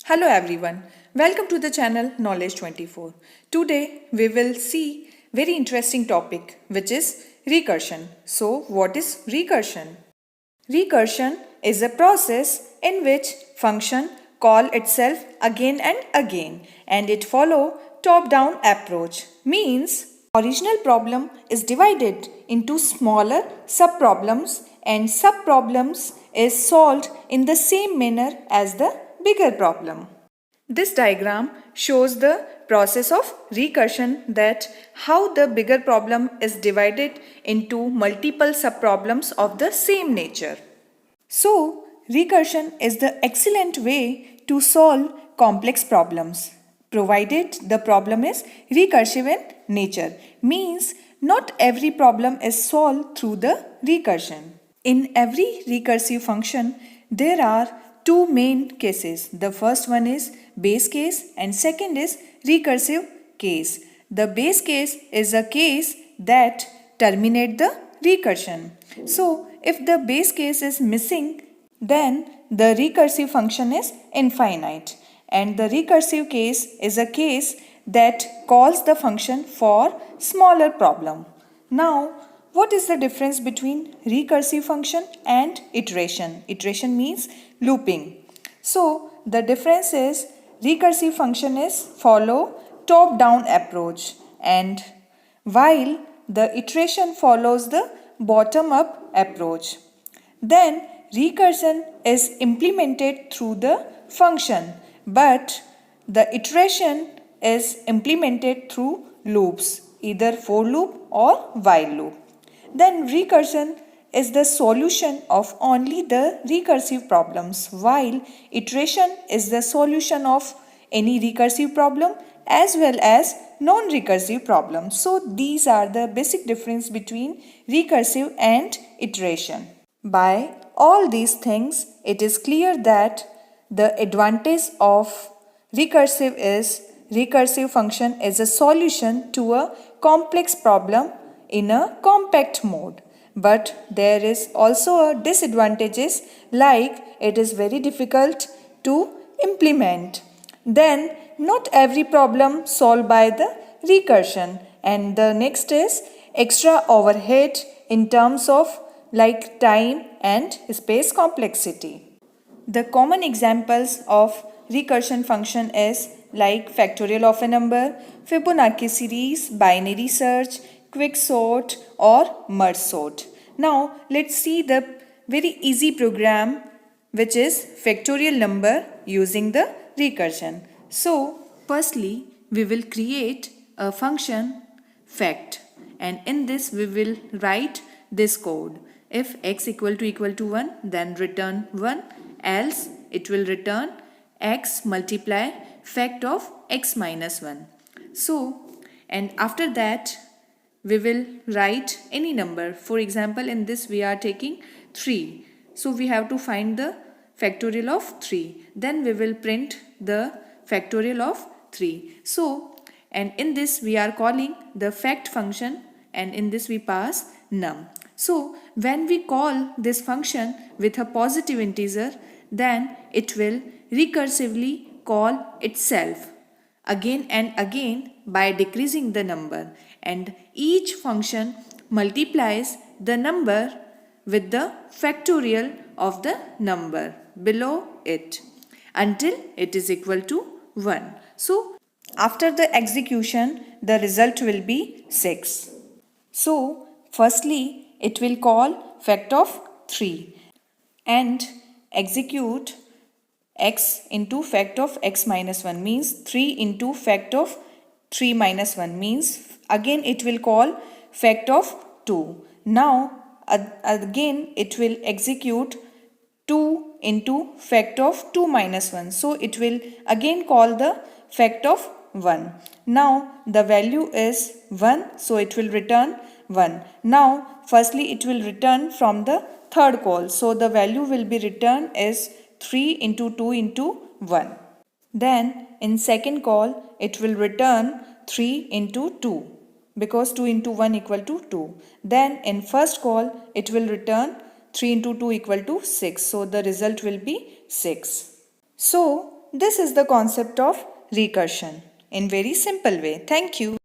Hello everyone. Welcome to the channel Knowledge 24. Today we will see very interesting topic which is recursion. So what is recursion? Recursion is a process in which function call itself again and again and it follow top down approach. Means original problem is divided into smaller sub-problems and sub-problems is solved in the same manner as the bigger problem. This diagram shows the process of recursion, that how the bigger problem is divided into multiple sub-problems of the same nature. So, recursion is the excellent way to solve complex problems, provided the problem is recursive in nature. Means not every problem is solved through the recursion. In every recursive function, there are two main cases. The first one is base case and second is recursive case. The base case is a case that terminate the recursion. So, if the base case is missing, then the recursive function is infinite. And the recursive case is a case that calls the function for smaller problem. Now, what is the difference between recursive function and iteration? Iteration means looping. So, the difference is recursive function is follow top-down approach, and while the iteration follows the bottom-up approach. Then recursion is implemented through the function, but the iteration is implemented through loops, either for loop or while loop. Then recursion is the solution of only the recursive problems, while iteration is the solution of any recursive problem as well as non-recursive problems. So these are the basic difference between recursive and iteration. By all these things, it is clear that the advantage of recursive is recursive function is a solution to a complex problem in a compact mode. But there is also a disadvantages, like it is very difficult to implement. Then not every problem solved by the recursion, and the next is extra overhead in terms of like time and space complexity. The common examples of recursion function is like factorial of a number, Fibonacci series, binary search, quick sort or merge sort. Now let's see the very easy program which is factorial number using the recursion. So firstly we will create a function fact, and in this we will write this code. If x equal to 1, then return 1, else it will return x multiply fact of x minus 1. So, and after that we will write any number. For example, in this we are taking 3. So we have to find the factorial of 3. Then we will print the factorial of 3. So, and in this we are calling the fact function, and in this we pass num. So when we call this function with a positive integer, then it will recursively call itself again and again by decreasing the number, and each function multiplies the number with the factorial of the number below it until it is equal to 1. So after the execution, the result will be 6. So firstly it will call fact of 3 and execute x into fact of x minus 1, means 3 into fact of 3 minus 1, means again it will call fact of 2. Now again it will execute 2 into fact of 2 minus 1. So it will again call the fact of 1. Now the value is 1, so it will return 1. Now firstly it will return from the third call. So the value will be returned is 3 into 2 into 1. Then in second call it will return 3 into 2, because 2 into 1 equal to 2. Then in first call it will return 3 into 2 equal to 6. So the result will be 6. So this is the concept of recursion in very simple way. Thank you.